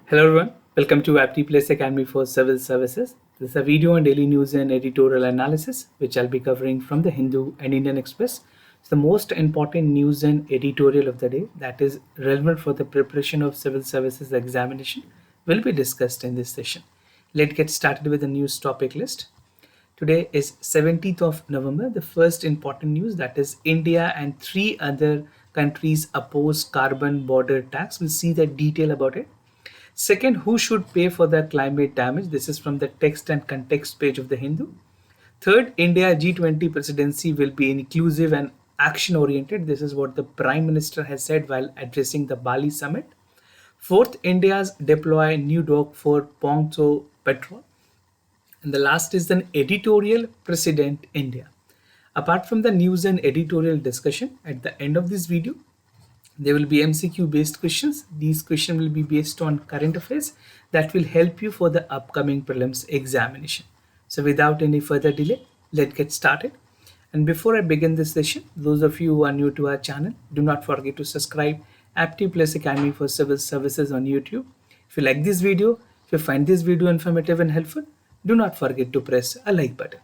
Hello everyone, welcome to Apti Plus Academy for Civil Services. This is a video on daily news and editorial analysis, which I'll be covering from the Hindu and Indian Express. It's the most important news and editorial of the day that is relevant for the preparation of civil services examination will be discussed in this session. Let's get started with the news topic list. Today is 17th of November. The first important news, that is India and three other countries oppose carbon border tax. We'll see the detail about it. Second, who should pay for the climate damage? This is from the text and context page of the Hindu. Third, India G20 presidency will be inclusive and action oriented. This is what the Prime Minister has said while addressing the Bali summit. Fourth, India's deploy new dock for Pongso petrol. And the last is an editorial President India. Apart from the news and editorial discussion, at the end of this video, there will be MCQ based questions. These questions will be based on current affairs that will help you for the upcoming prelims examination. So without any further delay, let's get started. And before I begin this session, those of you who are new to our channel, do not forget to subscribe Apti Plus Academy for Civil Services on YouTube. If you like this video, if you find this video informative and helpful, do not forget to press a like button.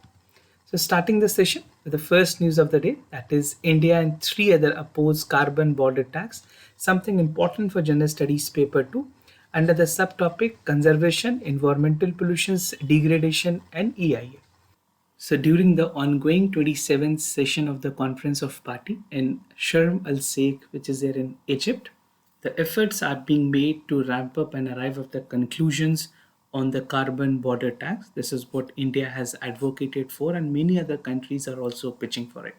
So starting the session with the first news of the day, that is India and three other oppose carbon border tax, something important for General Studies paper 2 under the subtopic conservation, environmental pollutions, degradation and EIA. So during the ongoing 27th session of the Conference of Party in Sharm el-Sheikh, which is there in Egypt, the efforts are being made to ramp up and arrive at the conclusions on the carbon border tax. This is what India has advocated for, and many other countries are also pitching for it.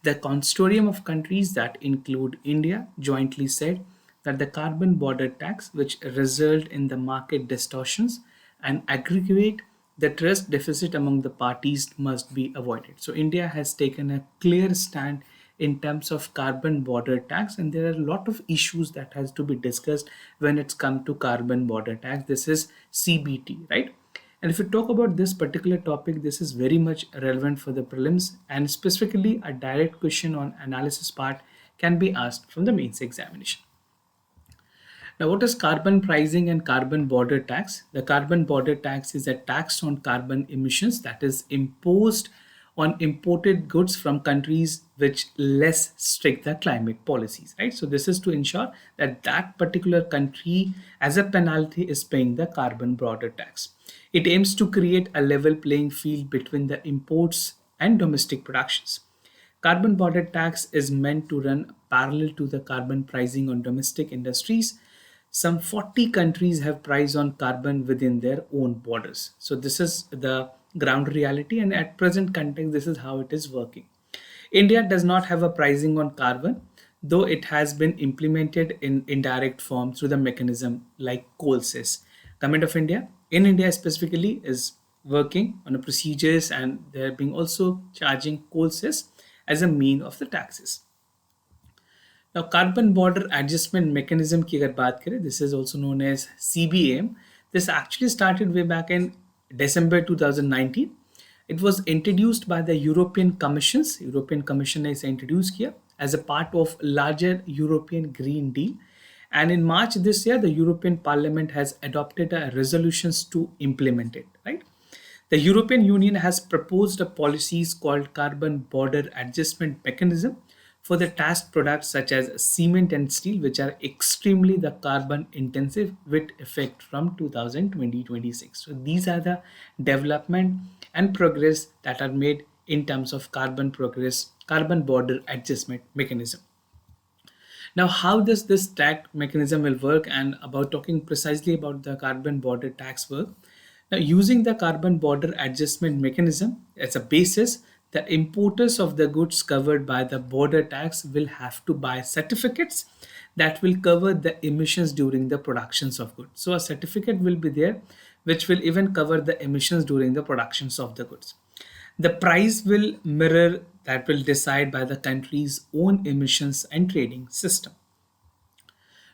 The consortium of countries that include India jointly said that the carbon border tax, which result in the market distortions and aggravate the trust deficit among the parties, must be avoided. So India has taken a clear stand in terms of carbon border tax, and there are a lot of issues that has to be discussed when it's come to carbon border tax. This is CBT, right? And if you talk about this particular topic, this is very much relevant for the prelims, and specifically a direct question on analysis part can be asked from the mains examination. Now, what is carbon pricing and carbon border tax? The carbon border tax is a tax on carbon emissions that is imposed on imported goods from countries which less strict the climate policies, right? So this is to ensure that that particular country as a penalty is paying the carbon border tax. It aims to create a level playing field between the imports and domestic productions. Carbon border tax is meant to run parallel to the carbon pricing on domestic industries. Some 40 countries have price on carbon within their own borders. So this is the ground reality, and at present context, this is how it is working. India does not have a pricing on carbon, though it has been implemented in indirect form through the mechanism like coal cess. Government of India, in India specifically, is working on a procedures, and they're being also charging coal cess as a mean of the taxes. Now, carbon border adjustment mechanism की अगर बात करें, this is also known as CBAM. This actually started way back in December 2019. It was introduced by the European Commissions. European Commission ने इसे introduce किया as a part of larger European Green Deal. And in March this year, the European Parliament has adopted a resolutions to implement it, right? The European Union has proposed a policies called carbon border adjustment mechanism for the tasked products such as cement and steel, which are extremely the carbon intensive with effect from 2020-26. So these are the development and progress that are made in terms of carbon border adjustment mechanism. Now, how does this tax mechanism will work, and about talking precisely about the carbon border tax work? Now, using the carbon border adjustment mechanism as a basis, the importers of the goods covered by the border tax will have to buy certificates that will cover the emissions during the productions of goods. So a certificate will be there which will even cover the emissions during the productions of the goods. The price will mirror that will decide by the country's own emissions and trading system.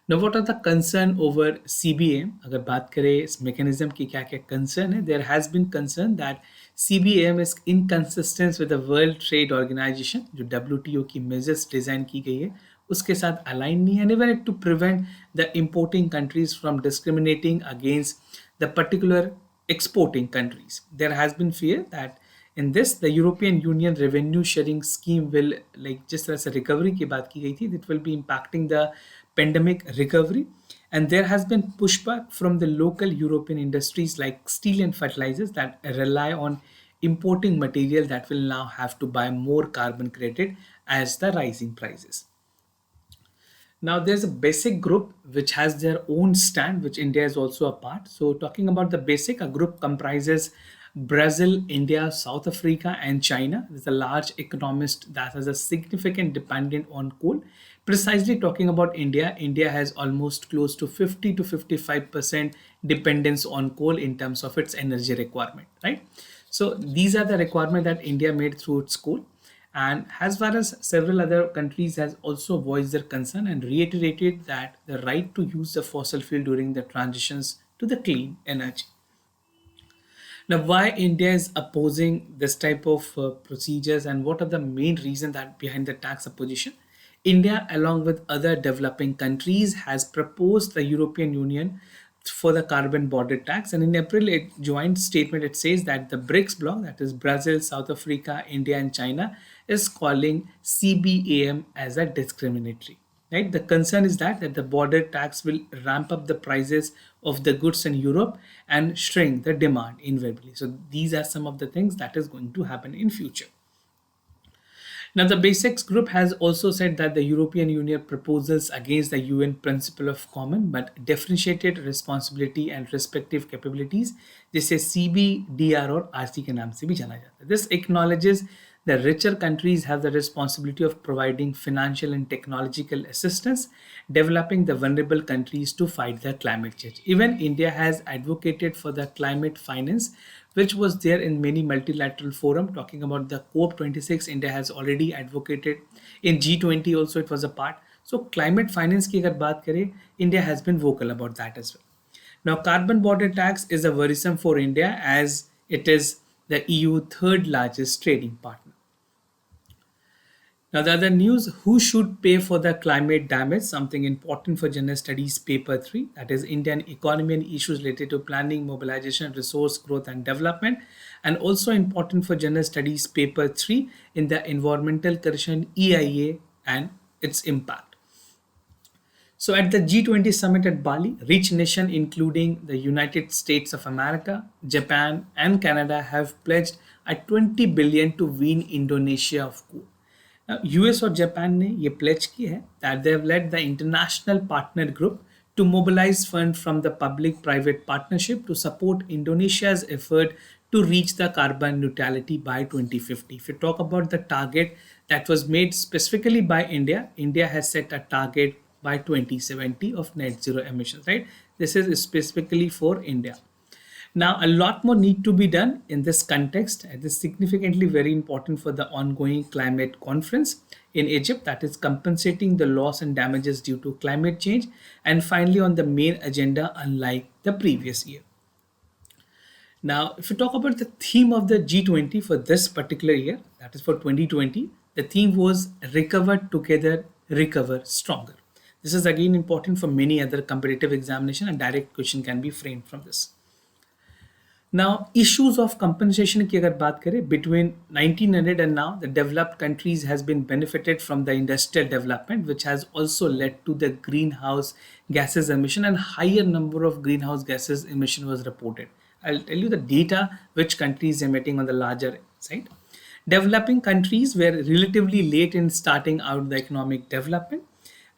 Now, what are the concern over CBAM? अगर बात करें इस mechanism की क्या क्या concern है, there has been concern that CBAM is inconsistent with the World Trade Organization, जो WTO की measures design की गई है, उसके साथ अलाइन नहीं है, and even to prevent the importing countries from discriminating against the particular exporting countries. There has been fear that in this the European Union revenue sharing scheme will, like जिस तरह से recovery की बात की गई थी, it will be impacting the pandemic recovery, and there has been pushback from the local European industries like steel and fertilizers that rely on importing material that will now have to buy more carbon credit as the rising prices. Now, there's a basic group which has their own stand, which India is also a part. So, talking about the basic, a group comprises Brazil, India, South Africa, and China. There's a large economist that has a significant dependent on coal. Precisely talking about India, India has almost close to 50 to 55% dependence on coal in terms of its energy requirement, right? So, these are the requirements that India made through its coal, and as far as several other countries has also voiced their concern and reiterated that the right to use the fossil fuel during the transitions to the clean energy. Now, why India is opposing this type of procedures, and what are the main reasons that behind the tax opposition? India, along with other developing countries, has proposed the European Union for the carbon border tax. And in April, a joint statement it says that the BRICS bloc, that is Brazil, South Africa, India, and China, is calling CBAM as a discriminatory. Right? The concern is that the border tax will ramp up the prices of the goods in Europe and shrink the demand invariably. So these are some of the things that is going to happen in future. Now, the Basics Group has also said that the European Union proposals against the UN principle of common but differentiated responsibility and respective capabilities, जिसे CBDR और RC के नाम से भी जाना जाता है. This acknowledges the richer countries have the responsibility of providing financial and technological assistance, developing the vulnerable countries to fight the climate change. Even India has advocated for the climate finance, which was there in many multilateral forum. Talking about the COP26, India has already advocated. In G20 also it was a part. So climate finance की अगर बात करें, India has been vocal about that as well. Now, carbon border tax is a worrisome for India as it is the EU third largest trading partner. Now, the other news, who should pay for the climate damage? Something important for General Studies Paper 3, that is Indian economy and issues related to planning, mobilization, resource growth and development, and also important for General Studies Paper 3 in the Environmental Correction EIA and its impact. So at the G20 Summit at Bali, rich nations including the United States of America, Japan and Canada have pledged a 20 billion to wean Indonesia of coal. Now, US और Japan ने ये pledge की है that they have led the international partner group to mobilize funds from the public-private partnership to support Indonesia's effort to reach the carbon neutrality by 2050. If you talk about the target that was made specifically by India, India has set a target by 2070 of net zero emissions, right? This is specifically for India. Now, a lot more need to be done in this context. It is significantly very important for the ongoing climate conference in Egypt, that is compensating the loss and damages due to climate change, and finally on the main agenda unlike the previous year. Now, if you talk about the theme of the G20 for this particular year, that is for 2020, the theme was recover together, recover stronger. This is again important for many other competitive examination, and direct question can be framed from this. Now, issues of compensation की अगर बात करें, between 1900 and now, the developed countries has been benefited from the industrial development, which has also led to the greenhouse gases emission, and higher number of greenhouse gases emission was reported. I'll tell you the data which countries emitting on the larger side. Developing countries were relatively late in starting out the economic development,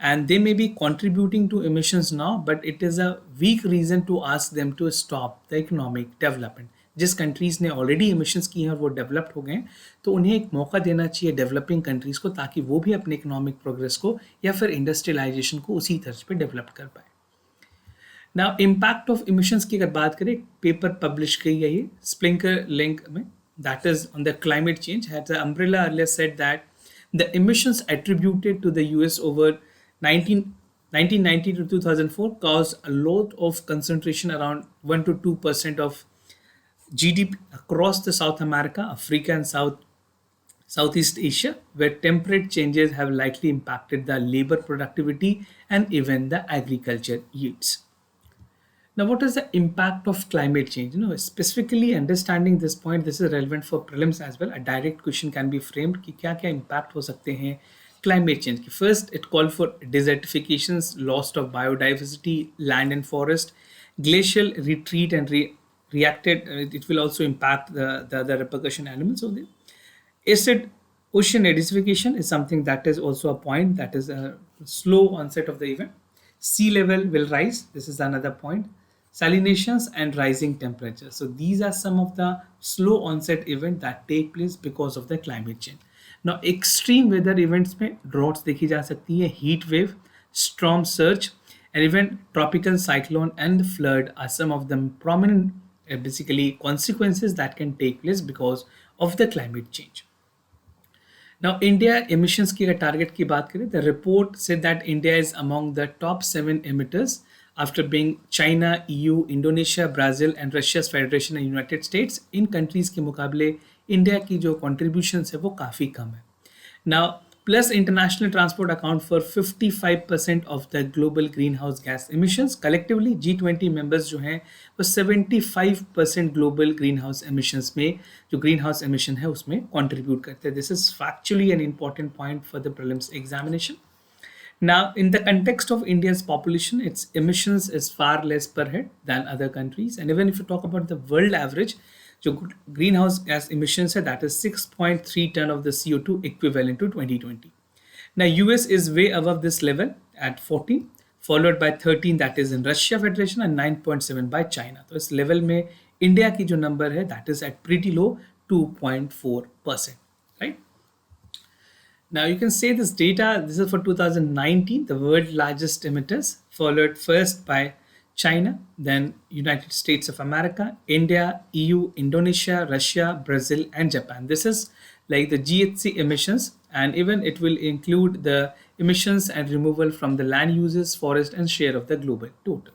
and they may be contributing to emissions now, but it is a weak reason to ask them to stop the economic development. जिस countries ने already emissions की हैं और वो developed हो गए हैं, तो उन्हें एक मौका देना चाहिए डेवलपिंग कंट्रीज को, ताकि वो भी अपने इकोनॉमिक प्रोग्रेस को या फिर इंडस्ट्रियलाइजेशन को उसी तर्ज पे डेवलप कर पाए. नाउ, इम्पैक्ट ऑफ emissions की अगर बात करें, पेपर पब्लिश की गई है स्प्लिंकर लिंक में, that is on the climate change. Had the umbrella earlier said that the emissions attributed to the US over 1990 to 2004 caused a lot of concentration around 1 to 2% of GDP across the South America, Africa and Southeast Asia, where temperate changes have likely impacted the labor productivity and even the agriculture yields. Now, what is the impact of climate change? Specifically understanding this point, this is relevant for prelims as well. A direct question can be framed कि क्या क्या impact हो सकते हैं climate change. First, it called for desertifications, loss of biodiversity, land and forest, glacial retreat and reacted. It will also impact the repercussion elements of it. Acid ocean acidification is something that is also a point, that is a slow onset of the event. Sea level will rise. This is another point. Salinations and rising temperatures. So these are some of the slow onset events that take place because of the climate change. Now extreme weather events में droughts देखी जा सकती है, heat wave, storm surge, and even tropical cyclone and flood are some of the prominent basically consequences that can take place because of the climate change. Now, India emissions की अगर target की बात करें, the report said that India is among the top 7 emitters after being China, EU, Indonesia, Brazil and Russia's Federation and United States. In countries के मुकाबले India की जो contributions है वो काफ़ी कम है. Now, plus international transport account for 55% of the global greenhouse gas emissions. Collectively, G20 members जो हैं वो 75% global greenhouse emissions में जो greenhouse emission है उसमें contribute करते हैं. This is factually an important point for the prelims examination. Now, in the context of India's population, its emissions is far less per head than other countries. And even if you talk about the world average, जो greenhouse gas emissions है, that is 6.3 ton of the CO2 equivalent to 2020. Now, US is way above this level at 14, followed by 13 that is in Russia Federation and 9.7 by China. तो इस level में India की जो number है, that is at pretty low 2.4%, right? Now you can say this data, this is for 2019, the world largest emitters, followed first by China, then United States of America, India, EU, Indonesia, Russia, Brazil, and Japan. This is like the GHG emissions, and even it will include the emissions and removal from the land uses, forest, and share of the global total.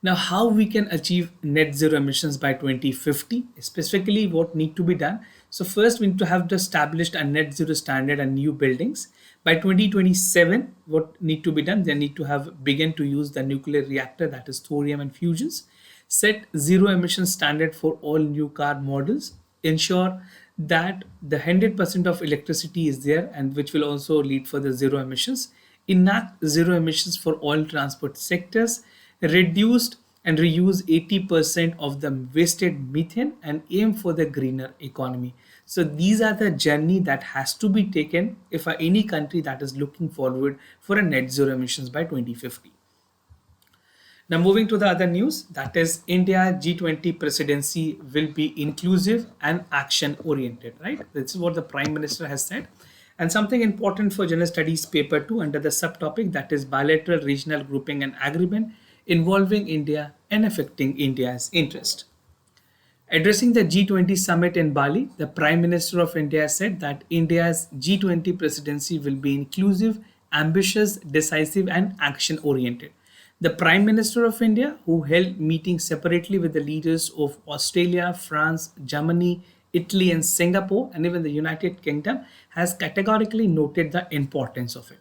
Now, how we can achieve net zero emissions by 2050, specifically what need to be done. So first we need to have established a net zero standard and new buildings. By 2027, what need to be done? They need to have begun to use the nuclear reactor, that is thorium and fusions, set zero emission standard for all new car models, ensure that the 100% of electricity is there and which will also lead for the zero emissions, enact zero emissions for all transport sectors, reduced and reuse 80% of the wasted methane and aim for the greener economy. So these are the journey that has to be taken if any country that is looking forward for a net zero emissions by 2050. Now moving to the other news, that is India G20 presidency will be inclusive and action oriented, right? This is what the Prime Minister has said. And something important for General Studies paper 2 under the subtopic, that is bilateral regional grouping and agreement involving India and affecting India's interest. Addressing the G20 summit in Bali, the Prime Minister of India said that India's G20 presidency will be inclusive, ambitious, decisive, and action oriented. The Prime Minister of India, who held meetings separately with the leaders of Australia, France, Germany, Italy, and Singapore, and even the United Kingdom, has categorically noted the importance of it.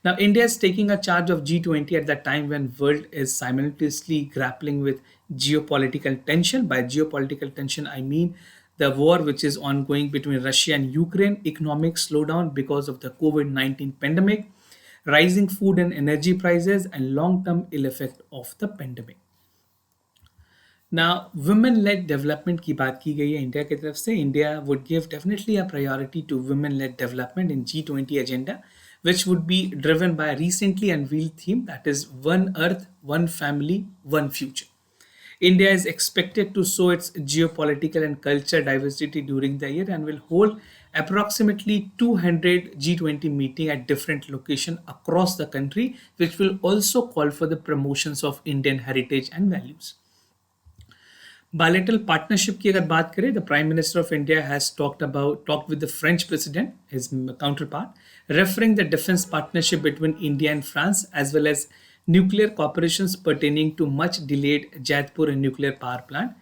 Now, India is taking a charge of G20 at the time when the world is simultaneously grappling with geopolitical tension. By geopolitical tension, I mean the war which is ongoing between Russia and Ukraine, economic slowdown because of the COVID-19 pandemic, rising food and energy prices, and long-term ill effect of the pandemic. Now, women-led development की बात की गई है India की तरफ से. India would give definitely a priority to women-led development in G20 agenda, which would be driven by a recently unveiled theme, that is One Earth, One Family, One Future. India is expected to show its geopolitical and culture diversity during the year and will hold approximately 200 G20 meetings at different locations across the country, which will also call for the promotions of Indian heritage and values. Bilateral partnership की अगर बात करें, the Prime Minister of India has talked with the French President, his counterpart, referring the defense partnership between India and France, as well as nuclear cooperations pertaining to much delayed Jadpur nuclear power plant.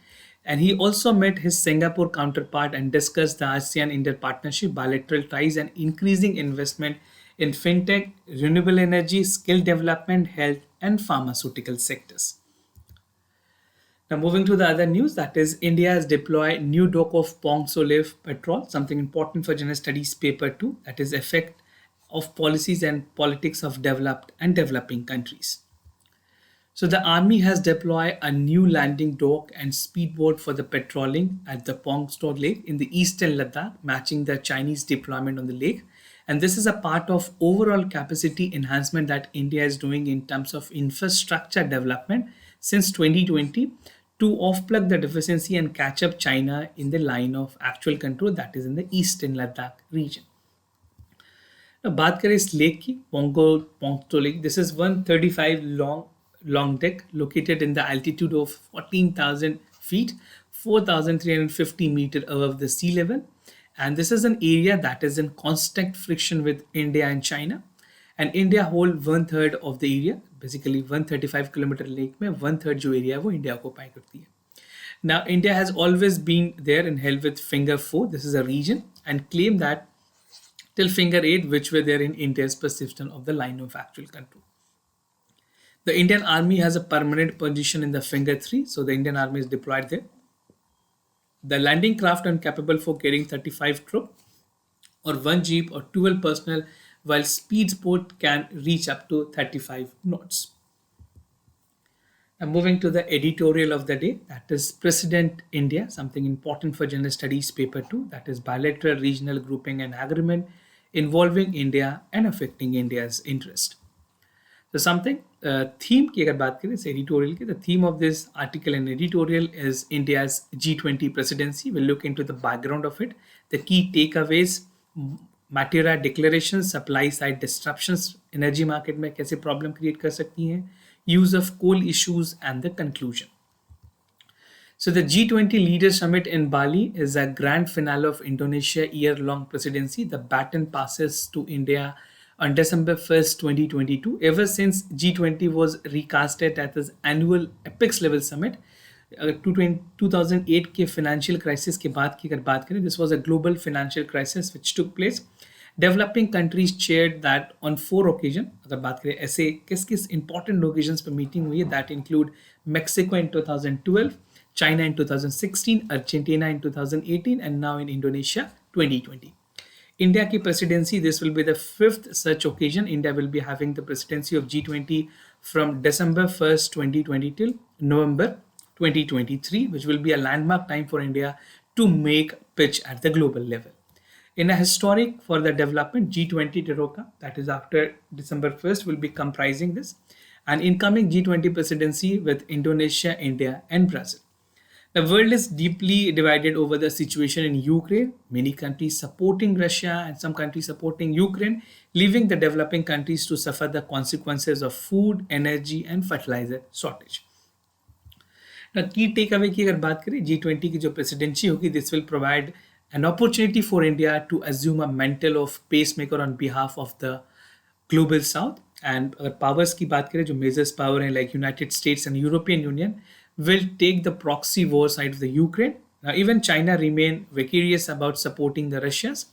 And he also met his Singapore counterpart and discussed the ASEAN-India partnership, bilateral ties, and increasing investment in fintech, renewable energy, skill development, health, and pharmaceutical sectors. Now, moving to the other news, that is, India has deployed new dock of Pong Solive Petrol, something important for General Studies Paper 2, that is, effect of policies and politics of developed and developing countries. So the army has deployed a new landing dock and speedboat for the patrolling at the Pongsto Lake in the eastern Ladakh, matching the Chinese deployment on the lake. And this is a part of overall capacity enhancement that India is doing in terms of infrastructure development since 2020 to off-plug the deficiency and catch up China in the line of actual control, that is in the eastern Ladakh region. अब बात करें इस lake की, पोंगतो lake. This is 135 long deck located in the altitude of 14,000 feet, 4,350 meters above the sea level. And this is an area that is in constant friction with India and China. And India hold 1/3 of the area, basically 135 kilometer lake में 1/3 जो area है वो India occupy करती है. Now, India has always been there and held with Finger 4, this is a region, and claim that till Finger 8, which were there in India's perception of the line of actual control. The Indian Army has a permanent position in the Finger 3, so the Indian Army is deployed there. The landing craft are capable for carrying 35 troops or 1 jeep or 12 personnel, while speedboat can reach up to 35 knots. Now moving to the editorial of the day, that is President India, something important for General Studies Paper 2, that is bilateral regional grouping and agreement involving India and affecting India's interest. So something, theme की अगर बात करें इस editorial की, the theme of this article and editorial is India's G20 presidency. We'll look into the background of it, the key takeaways, Matera declarations, supply side disruptions, energy market में कैसे problem create कर सकती हैं, use of coal issues, and the conclusion. So the G20 Leaders Summit in Bali is a grand finale of Indonesia year-long presidency. The baton passes to India on December 1st, 2022. Ever since G20 was recasted at this annual apex level summit, 2008 के financial crisis के बाद की अगर बात करें, this was a global financial crisis which took place. Developing countries chaired that on 4 occasions. अगर बात करें ऐसे किस important occasions पर meeting हुई है, that include Mexico in 2012, China in 2016, Argentina in 2018, and now in Indonesia 2020. India ki presidency, this will be the 5th such occasion. India will be having the presidency of G20 from December 1st, 2020 till November 2023, which will be a landmark time for India to make pitch at the global level. In a historic for the development, G20 Tiroka, that is after December 1st, will be comprising this, an incoming G20 presidency with Indonesia, India, and Brazil. The world is deeply divided over the situation in Ukraine, many countries supporting Russia and some countries supporting Ukraine, leaving the developing countries to suffer the consequences of food, energy, and fertilizer shortage. Now, key takeaway की अगर बात करें, G20 की जो presidency होगी, this will provide an opportunity for India to assume a mantle of pacemaker on behalf of the global South. And अगर powers की बात करें, जो major power हैं like United States and European Union, will take the proxy war side of the Ukraine. Now, even China remain vicarious about supporting the Russians.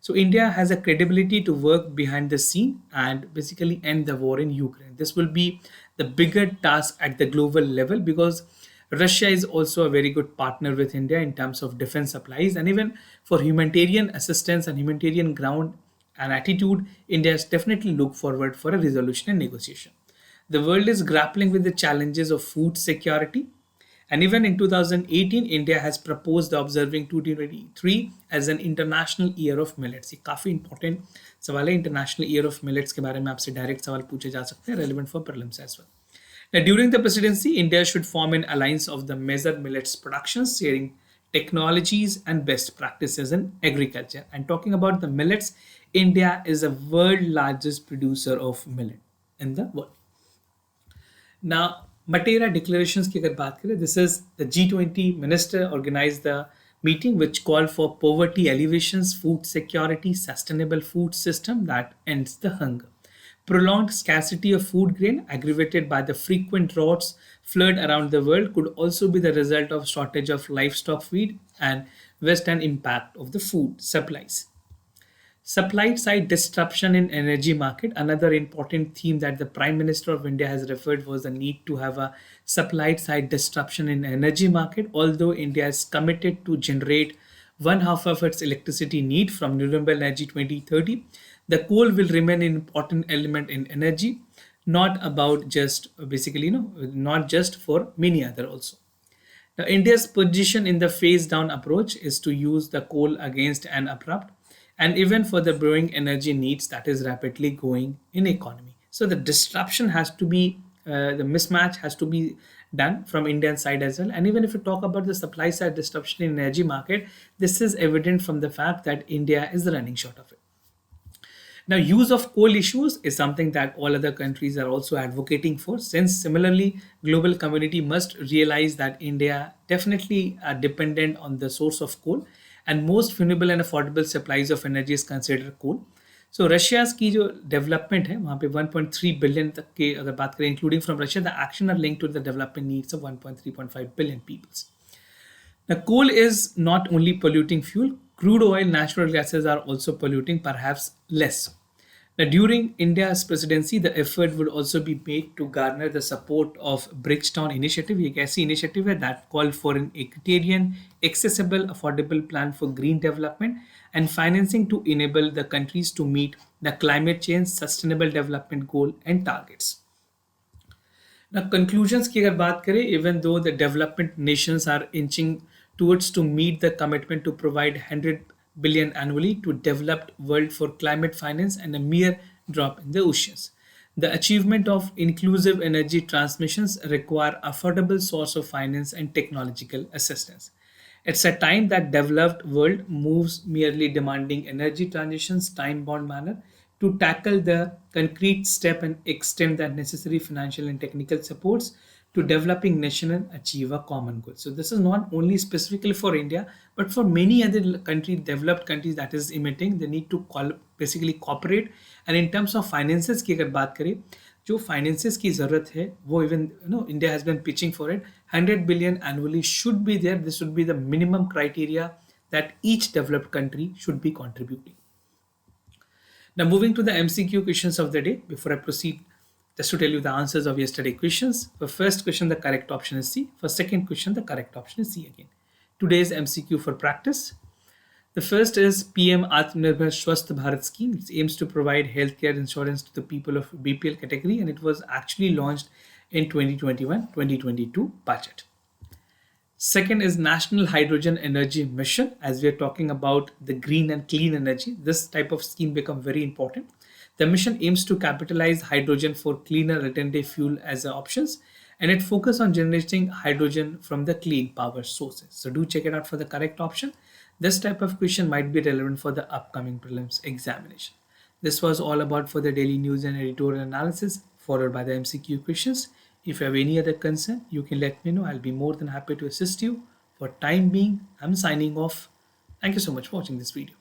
So India has a credibility to work behind the scene and basically end the war in Ukraine. This will be the bigger task at the global level because Russia is also a very good partner with India in terms of defense supplies, and even for humanitarian assistance and humanitarian ground and attitude, India has definitely looked forward for a resolution and negotiation. The world is grappling with the challenges of food security, and even in 2018, India has proposed observing 2023 as an International Year of Millets. ये काफ़ी important सवाल है, International Year of Millets के बारे में आपसे direct सवाल पूछे जा सकते हैं, relevant for prelims as well. Now, during the presidency, India should form an alliance of the major millets productions, sharing technologies and best practices in agriculture. And talking about the millets, India is the world largest producer of millet in the world. Now, Matera declarations की अगर बात करें, this is the G20 minister organized the meeting which called for poverty alleviations, food security, sustainable food system that ends the hunger. Prolonged scarcity of food grain, aggravated by the frequent droughts, flood around the world, could also be the result of shortage of livestock feed and western impact of the food supplies. Supply side disruption in energy market. Another important theme that the Prime Minister of India has referred was the need to have a supply side disruption in energy market. Although India is committed to generate one half of its electricity need from renewable energy 2030, the coal will remain an important element in energy, not about just basically, not just for many other also. Now, India's position in the phase down approach is to use the coal against an abrupt and even for the growing energy needs that is rapidly growing in economy. So the disruption has to be, the mismatch has to be done from Indian side as well. And even if you talk about the supply side disruption in energy market, this is evident from the fact that India is running short of it. Now, use of coal issues is something that all other countries are also advocating for, since similarly, global community must realize that India definitely are dependent on the source of coal, and most renewable and affordable supplies of energy is considered coal. So Russia's की जो development है वहाँ पे 1.3 billion तक के अगर बात करें including from Russia, the action are linked to the development needs of 1.3.5 billion peoples. Now, coal is not only polluting fuel, crude oil, natural gases are also polluting, perhaps less. Now, during India's presidency, the effort would also be made to garner the support of Bridgetown Initiative. एक ऐसी initiative है that called for an equitarian, accessible, affordable plan for green development and financing to enable the countries to meet the climate change, sustainable development goal and targets. Now, conclusions की अगर बात करें, even though the development nations are inching towards to meet the commitment to provide 100 billion annually to developed world for climate finance and a mere drop in the oceans. The achievement of inclusive energy transmissions require affordable source of finance and technological assistance. It's a time that developed world moves merely demanding energy transitions time-bound manner to tackle the concrete step and extend that necessary financial and technical supports to developing nation and achieve a common goal. So this is not only specifically for India, but for many other countries, developed countries that is emitting, they need to basically cooperate. And in terms of finances की अगर बात करें, जो finances की ज़रूरत है, वो even India has been pitching for it. 100 billion annually should be there. This should be the minimum criteria that each developed country should be contributing. Now, moving to the MCQ questions of the day. Before I proceed, just to tell you the answers of yesterday questions. For first question, the correct option is C. For second question, the correct option is C again. Today's MCQ for practice. The first is PM Atmanirbhar Swasth Bharat scheme. It aims to provide healthcare insurance to the people of BPL category, and it was actually launched in 2021-2022 budget. Second is National Hydrogen Energy Mission. As we are talking about the green and clean energy, this type of scheme become very important. The mission aims to capitalize hydrogen for cleaner alternative fuel as options, and it focuses on generating hydrogen from the clean power sources. So do check it out for the correct option. This type of question might be relevant for the upcoming prelims examination. This was all about for the daily news and editorial analysis, followed by the MCQ questions. If you have any other concern, you can let me know. I'll be more than happy to assist you. For time being, I'm signing off. Thank you so much for watching this video.